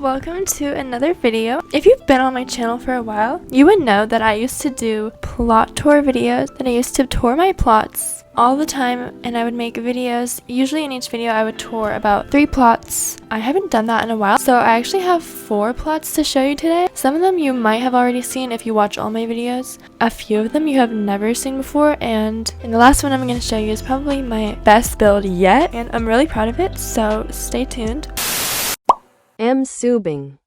welcome to another video. If you've been on my channel for a while, you would know that I used to do plot tour videos, that I used to tour my plots all the time, and I would make videos. Usually in each video I would tour about 3 plots. I haven't done that in a while, so I actually have 4 plots to show you today. Some of them you might have already seen if you watch all my videos. A few of them you have never seen before, and the last one I'm going to show you is probably my best build yet, and I'm really proud of it, so stay tuned. Subing.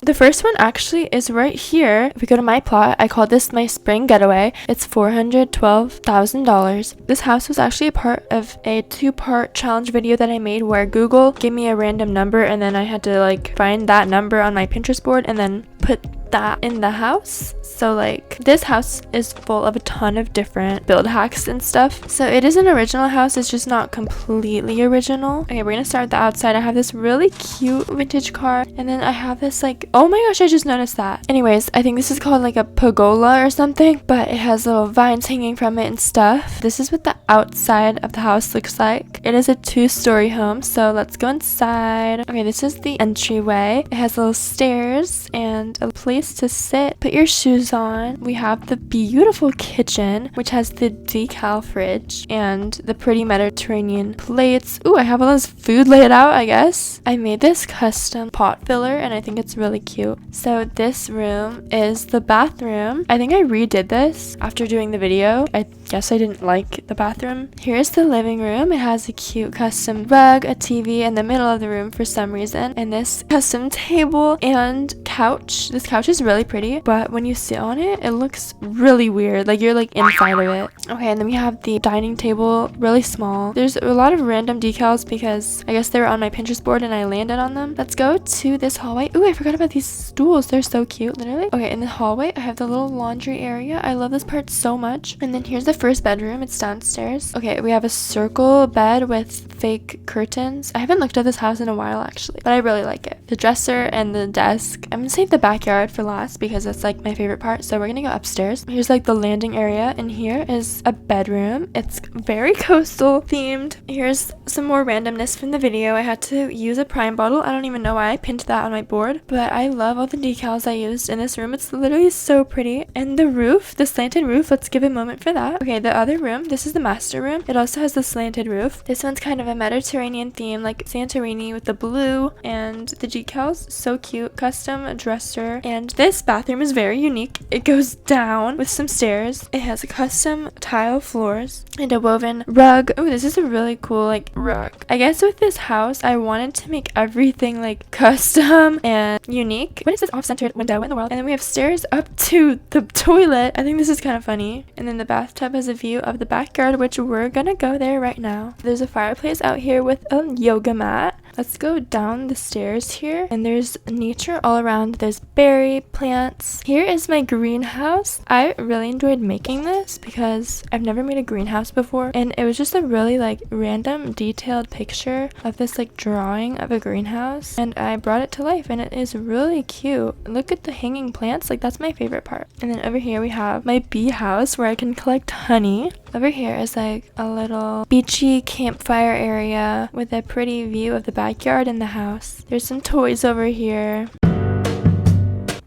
The first one actually is right here. If we go to my plot, I call this my spring getaway. It's $412,000. This house was actually a part of a 2-part challenge video that I made where Google gave me a random number and then I had to like find that number on my Pinterest board and then put that in the house. So like this house is full of a ton of different build hacks and stuff. So it is an original house, it's just not completely original. Okay, we're gonna start with the outside. I have this really cute vintage car, and then I have this like, oh my gosh, I just noticed that. Anyways, I think this is called like a pergola or something, but it has little vines hanging from it and stuff. This is what the outside of the house looks like. It is a 2-story home, so let's go inside. Okay, this is the entryway. It has little stairs and a place to sit, put your shoes on. We have the beautiful kitchen, which has the decal fridge and the pretty Mediterranean plates. Ooh, I have all this food laid out, I guess. I made this custom pot filler and I think it's really cute. So this room is the bathroom. I think I redid this after doing the video. I guess I didn't like the bathroom. Here's the living room. It has a cute custom rug, a TV in the middle of the room for some reason, and this custom table and couch. This couch is really pretty, but when you sit on it, it looks really weird, like you're like inside of it. Okay, and then we have the dining table, really small. There's a lot of random decals because I guess they were on my Pinterest board and I landed on them. Let's go to this hallway. Ooh, I forgot about these stools. They're so cute, literally. Okay, in the hallway I have the little laundry area. I love this part so much. And then here's the first bedroom. It's downstairs. Okay, we have a circle bed with fake curtains. I haven't looked at this house in a while actually, but I really like it. The dresser and the desk. I'm gonna save the backyard for last because that's like my favorite part, so we're gonna go upstairs. Here's like the landing area, and here is a bedroom. It's very coastal themed. Here's some more randomness from the video. I had to use a prime bottle. I don't even know why I pinned that on my board, but I love all the decals I used in this room. It's literally so pretty. And the roof, the slanted roof, let's give a moment for that. Okay, the other room, this is the master room. It also has the slanted roof. This one's kind of a Mediterranean theme, like Santorini with the blue and the decals. So cute. Custom dresser. And this bathroom is very unique. It goes down with some stairs. It has custom tile floors and a woven rug. Oh, this is a really cool like rug. I guess with this house, I wanted to make everything like custom and unique. What is this off-centered window in the world? And then we have stairs up to the toilet. I think this is kind of funny. And then the bathtub has a view of the backyard, which we're gonna go there right now. There's a fireplace out here with a yoga mat. Let's go down the stairs here, and there's nature all around. There's berry plants. Here is my greenhouse. I really enjoyed making this because I've never made a greenhouse before, and it was just a really like random detailed picture of this like drawing of a greenhouse, and I brought it to life and it is really cute. Look at the hanging plants, like that's my favorite part. And then over here we have my bee house where I can collect honey. Over here is like a little beachy campfire area with a pretty view of the backyard and the house. There's some toys over here.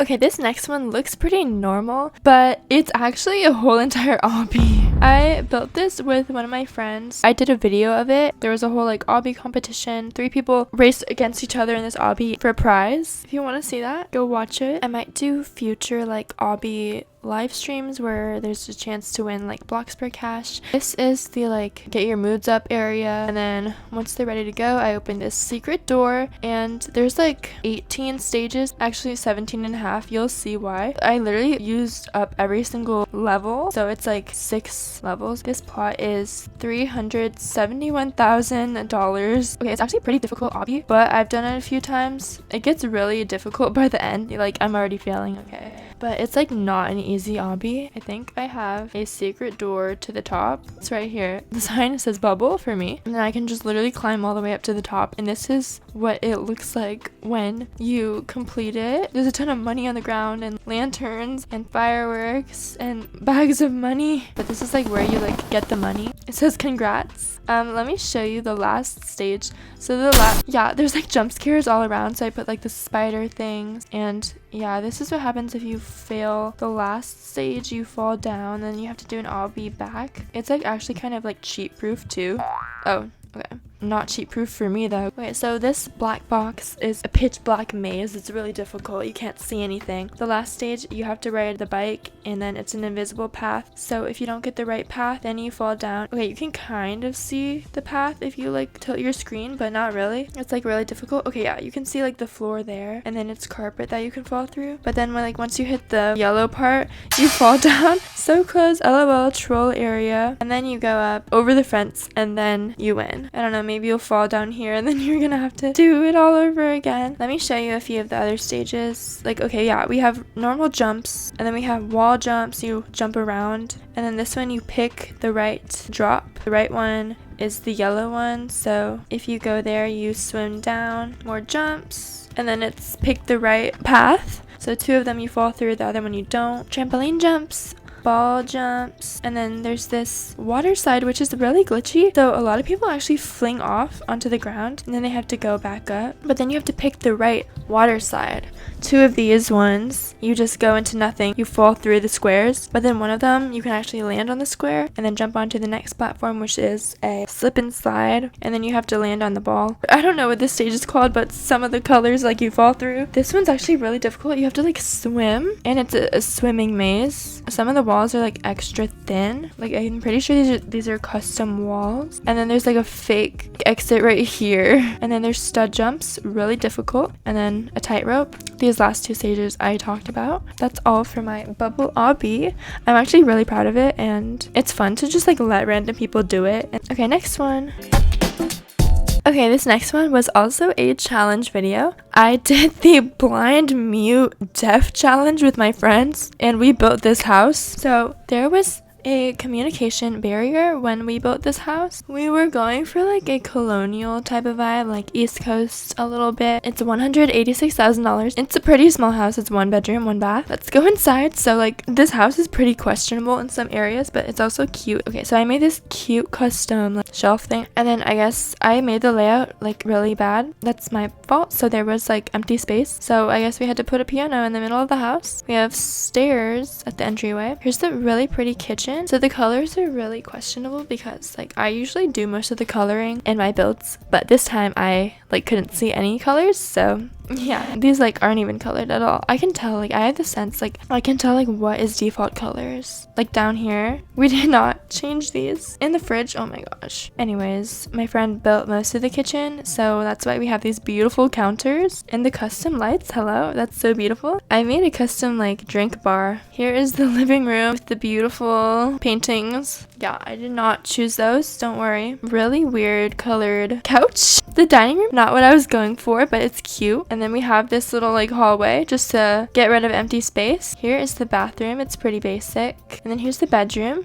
Okay, this next one looks pretty normal, but it's actually a whole entire obby. I built this with one of my friends. I did a video of it. There was a whole like obby competition. 3 people raced against each other in this obby for a prize. If you want to see that, go watch it. I might do future like obby live streams where there's a chance to win like Bloxburg cash. This is the like get your moods up area, and then once they're ready to go, I open this secret door, and there's like 18 stages, actually 17 and a half. You'll see why. I literally used up every single level, so it's like 6 levels. This plot is $371,000. Okay, it's actually a pretty difficult obby, but I've done it a few times. It gets really difficult by the end. Like I'm already failing. Okay, but it's like not an easy obby. I think I have a secret door to the top. It's right here. The sign says bubble for me, and then I can just literally climb all the way up to the top, and this is what it looks like when you complete it. There's a ton of money on the ground and lanterns and fireworks and bags of money, but this is like where you like get the money. It says congrats. Let me show you the last stage. So yeah, there's like jump scares all around, so I put like the spider things, and yeah, this is what happens if you fail the last stage. You fall down, then you have to do an obby back. It's like actually kind of like cheat proof too. Oh, okay. Not cheat proof for me though. Okay, so this black box is a pitch black maze. It's really difficult. You can't see anything. The last stage, you have to ride the bike, and then it's an invisible path. So if you don't get the right path, then you fall down. Okay, you can kind of see the path if you like tilt your screen, but not really. It's like really difficult. Okay, yeah, you can see like the floor there, and then it's carpet that you can fall through. But then when once you hit the yellow part, you fall down. So close, lol, troll area. And then you go up over the fence, and then you win. I don't know, maybe you'll fall down here, and then you're gonna have to do it all over again. Let me show you a few of the other stages. Like, okay, yeah, we have normal jumps, and then we have wall jumps. You jump around, and then this one you pick the right drop. The right one is the yellow one, so if you go there, you swim down. More jumps, and then it's pick the right path. So 2 of them you fall through, the other one you don't. Trampoline jumps, ball jumps, and then there's this water slide, which is really glitchy, so a lot of people actually fling off onto the ground, and then they have to go back up. But then you have to pick the right water slide. 2 of these ones, you just go into nothing. You fall through the squares, but then one of them you can actually land on the square and then jump onto the next platform, which is a slip and slide, and then you have to land on the ball. I don't know what this stage is called, but some of the colors like you fall through. This one's actually really difficult. You have to like swim, and it's a swimming maze. Some of the walls are like extra thin. Like, I'm pretty sure these are custom walls. And then there's like a fake exit right here, and then there's stud jumps, really difficult, and then a tightrope. These last 2 stages I talked about. That's all for my bubble obby. I'm actually really proud of it, and it's fun to just like let random people do it. Okay, next one. Okay, this next one was also a challenge video. I did the blind, mute, deaf challenge with my friends, and we built this house. So there was a communication barrier when we built this house. We were going for like a colonial type of vibe, like East Coast a little bit. It's $186,000. It's a pretty small house. It's 1 bedroom, 1 bath. Let's go inside. So like this house is pretty questionable in some areas, but it's also cute. Okay, so I made this cute custom like shelf thing, and then I guess I made the layout like really bad. That's my fault. So there was like empty space. So I guess we had to put a piano in the middle of the house. We have stairs at the entryway. Here's the really pretty kitchen. So the colors are really questionable because like I usually do most of the coloring in my builds, but this time I like couldn't see any colors, so yeah, these like aren't even colored at all. I can tell, like I have the sense, like I can tell like what is default colors. Like down here, we did not change these. In the fridge, oh my gosh. Anyways, my friend built most of the kitchen, so that's why we have these beautiful counters and the custom lights. Hello, that's so beautiful. I made a custom like drink bar. Here is the living room with the beautiful paintings. Yeah, I did not choose those, don't worry. Really weird colored couch. The dining room, not what I was going for, but it's cute. And then we have this little like hallway just to get rid of empty space. Here is the bathroom. It's pretty basic. And then here's the bedroom.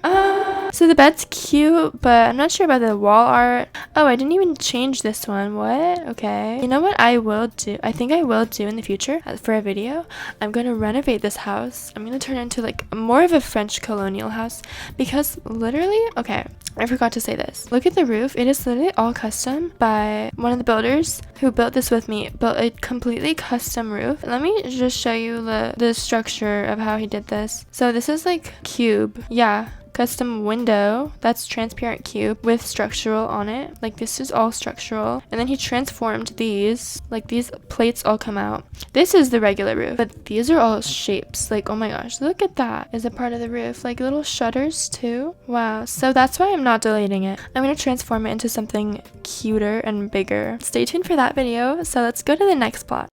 So the bed's cute, but I'm not sure about the wall art. Oh, I didn't even change this one. What? Okay. You know what I will do? I think I will do in the future for a video. I'm going to renovate this house. I'm going to turn it into like more of a French colonial house because literally, okay, I forgot to say this. Look at the roof. It is literally all custom by one of the builders who built this with me. Built a completely custom roof. Let me just show you the structure of how he did this. So this is like cube. Yeah. Custom window that's transparent cube with structural on it. Like this is all structural, and then he transformed these, like these plates all come out. This is the regular roof, but these are all shapes. Like, oh my gosh, look at that. Is a part of the roof, like little shutters too. Wow. So that's why I'm not deleting it. I'm gonna transform it into something cuter and bigger. Stay tuned for that video. So let's go to the next plot.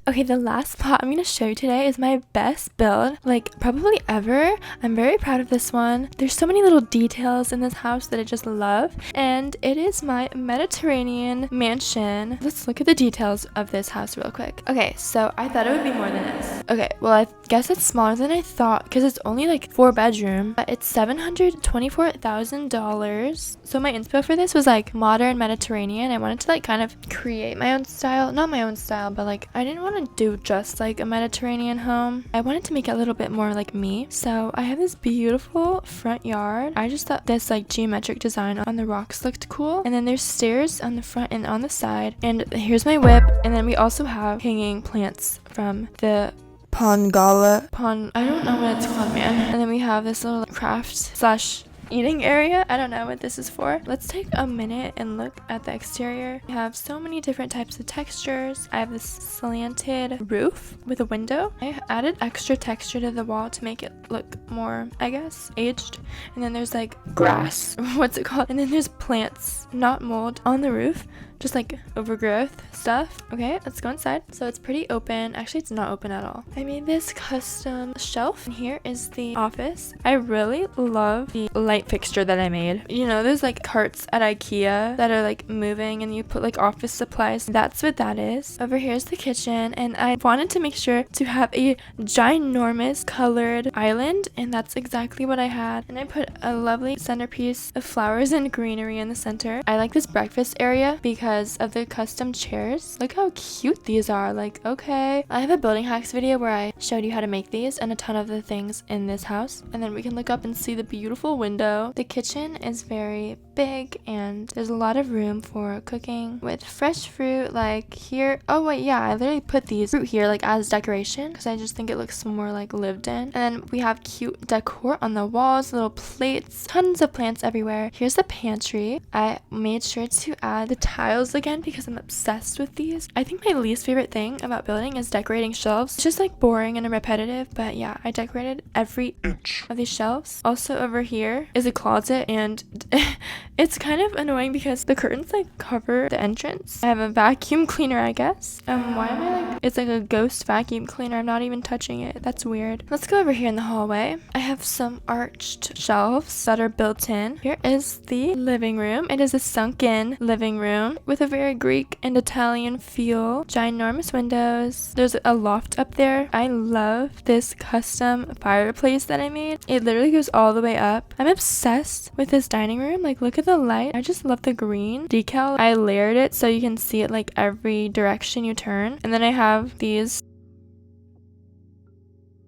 Okay, the last plot I'm going to show you today is my best build, like probably ever. I'm very proud of this one. There's so many little details in this house that I just love, and it is my Mediterranean mansion. Let's look at the details of this house real quick. Okay, so I thought it would be more than this. Okay, well I guess it's smaller than I thought because it's only like 4 bedroom, but it's $724,000. So my inspo for this was like modern Mediterranean. I wanted to like kind of create my own style, not my own style, but like I didn't want want to do just like a Mediterranean home. I wanted to make it a little bit more like me. So I have this beautiful front yard. I just thought this like geometric design on the rocks looked cool. And then there's stairs on the front and on the side. And here's my whip. And then we also have hanging plants from the Pongala. I don't know what it's called, man. And then we have this little craft slash eating area. I don't know what this is for. Let's take a minute and look at the exterior. We have so many different types of textures. I have this slanted roof with a window. I added extra texture to the wall to make it look more, I guess, aged. And then there's like grass. What's it called? And then there's plants, not mold, on the roof. Just like overgrowth stuff. Okay, let's go inside. So it's pretty open. Actually, it's not open at all. I made this custom shelf. And here is the office. I really love the light fixture that I made. You know, there's like carts at IKEA that are like moving and you put like office supplies. That's what that is. Over here is the kitchen. And I wanted to make sure to have a ginormous colored island. And that's exactly what I had. And I put a lovely centerpiece of flowers and greenery in the center. I like this breakfast area because of the custom chairs. Look how cute these are. Like, okay. I have a building hacks video where I showed you how to make these and a ton of the things in this house. And then we can look up and see the beautiful window. The kitchen is very big and there's a lot of room for cooking with fresh fruit like here. Oh wait, yeah, I literally put these fruit here like as decoration because I just think it looks more like lived in. And then we have cute decor on the walls, little plates, tons of plants everywhere. Here's the pantry. I made sure to add the tiles again because I'm obsessed with these. I think my least favorite thing about building is decorating shelves. It's just like boring and repetitive, but yeah, I decorated every inch of these shelves. Also over here is a closet and it's kind of annoying because the curtains like cover the entrance. I have a vacuum cleaner, I guess. Why am I like, it's like a ghost vacuum cleaner. I'm not even touching it. That's weird. Let's go over here in the hallway. I have some arched shelves that are built in. Here is the living room. It is a sunken living room with a very Greek and Italian feel. Ginormous windows. There's a loft up there. I love this custom fireplace that I made. It literally goes all the way up. I'm obsessed with this dining room. Like, look at the light. I just love the green decal. I layered it so you can see it like every direction you turn. And then I have these.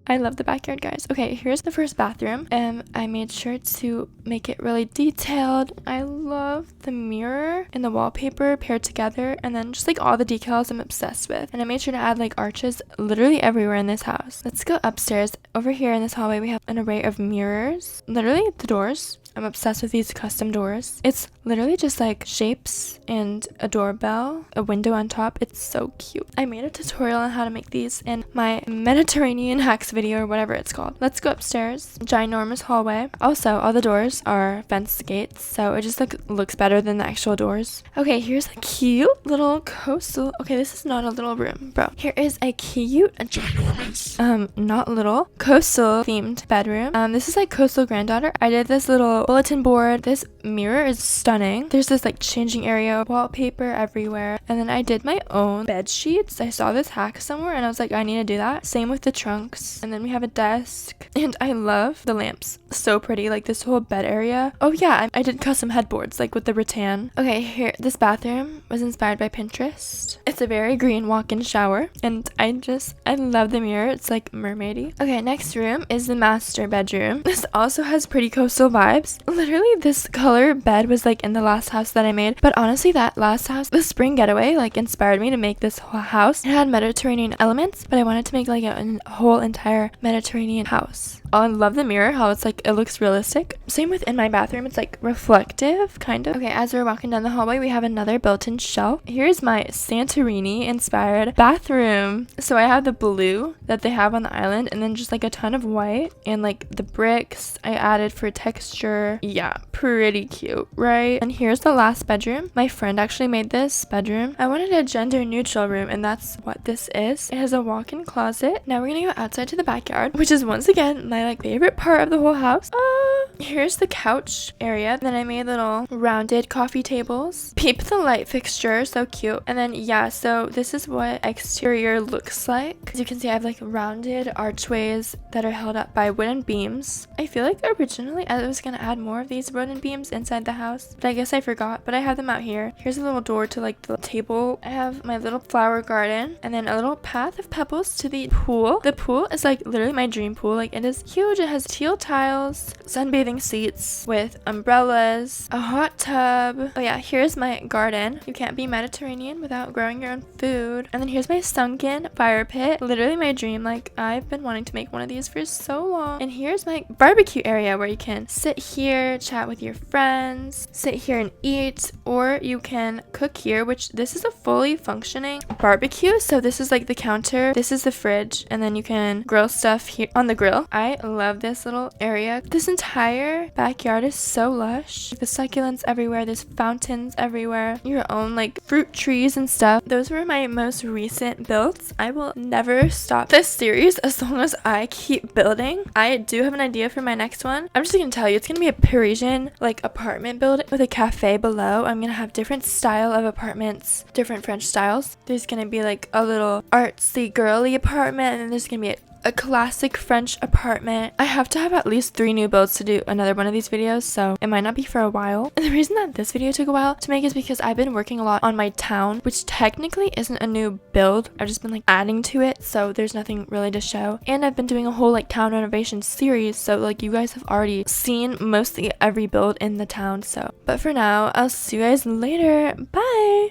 I love the backyard, guys. Okay, here's the first bathroom. I made sure to make it really detailed. I love the mirror and the wallpaper paired together, and then just like all the decals I'm obsessed with. And I made sure to add like arches literally everywhere in this house. Let's go upstairs. Over here in this hallway, we have an array of mirrors. Literally the doors. I'm obsessed with these custom doors. It's literally just like shapes and a doorbell, a window on top. It's so cute. I made a tutorial on how to make these in my Mediterranean hacks video or whatever it's called. Let's go upstairs. Ginormous hallway. Also, all the doors are fenced gates, so it just looks better than the actual doors. Okay, here's a cute little coastal. Okay, this is not a little room, bro. Here is a cute, ginormous, not little, coastal themed bedroom. This is like coastal granddaughter. I did this little bulletin board. This mirror is stunning. There's this like changing area, wallpaper everywhere. And then I did my own bed sheets. I saw this hack somewhere and I was like, I need to do that. Same with the trunks. And then we have a desk. And I love the lamps. So pretty. Like this whole bed area. Oh yeah, I did custom headboards like with the rattan. Okay, here, this bathroom was inspired by Pinterest. It's a very green walk-in shower. And I love the mirror. It's like mermaidy. Okay, next room is the master bedroom. This also has pretty coastal vibes. Literally this color bed was like in the last house that I made, but honestly that last house, the spring getaway, like inspired me to make this whole house. It had Mediterranean elements, but I wanted to make like a whole entire Mediterranean house. Oh, I love the mirror, how it's like, it looks realistic. Same with in my bathroom, it's like reflective, kind of. Okay, as we're walking down the hallway, we have another built-in shelf. Here's my Santorini inspired bathroom. So I have the blue that they have on the island, and then just like a ton of white, and like the bricks I added for texture. Yeah, pretty cute, right? And here's the last bedroom. My friend actually made this bedroom. I wanted a gender neutral room, and that's what this is. It has a walk-in closet. Now we're gonna go outside to the backyard, which is once again my like favorite part of the whole house. Here's the couch area. Then I made little rounded coffee tables. Peep the light fixture, so cute. And then yeah, so this is what exterior looks like. As you can see, I have like rounded archways that are held up by wooden beams. I feel like originally I was gonna add more of these wooden beams inside the house, but I guess I forgot, but I have them out here. Here's a little door to like the table. I have my little flower garden and then a little path of pebbles to the pool. The pool is like literally my dream pool. Like it is huge. It has teal tiles, sunbathing seats with umbrellas, a hot tub. Oh yeah, here's my garden. You can't be Mediterranean without growing your own food. And then here's my sunken fire pit. Literally my dream. Like I've been wanting to make one of these for so long. And here's my barbecue area where you can sit here, chat with your friends, sit here and eat, or you can cook here, which this is a fully functioning barbecue. So this is like the counter, this is the fridge, and then you can grill stuff here on the grill. I love this little area. This entire backyard is so lush. The succulents everywhere, there's fountains everywhere, your own like fruit trees and stuff. Those were my most recent builds. I will never stop this series as long as I keep building. I do have an idea for my next one. I'm just gonna tell you, it's gonna be a Parisian like apartment building with a cafe below. I'm gonna have different style of apartments, different French styles. There's gonna be like a little artsy girly apartment, and then there's gonna be a classic French apartment. I have to have at least 3 new builds to do another one of these videos, so it might not be for a while. And the reason that this video took a while to make is because I've been working a lot on my town, which technically isn't a new build. I've just been like adding to it, so there's nothing really to show. And I've been doing a whole like town renovation series, so like you guys have already seen mostly every build in the town. So but for now, I'll see you guys later. Bye.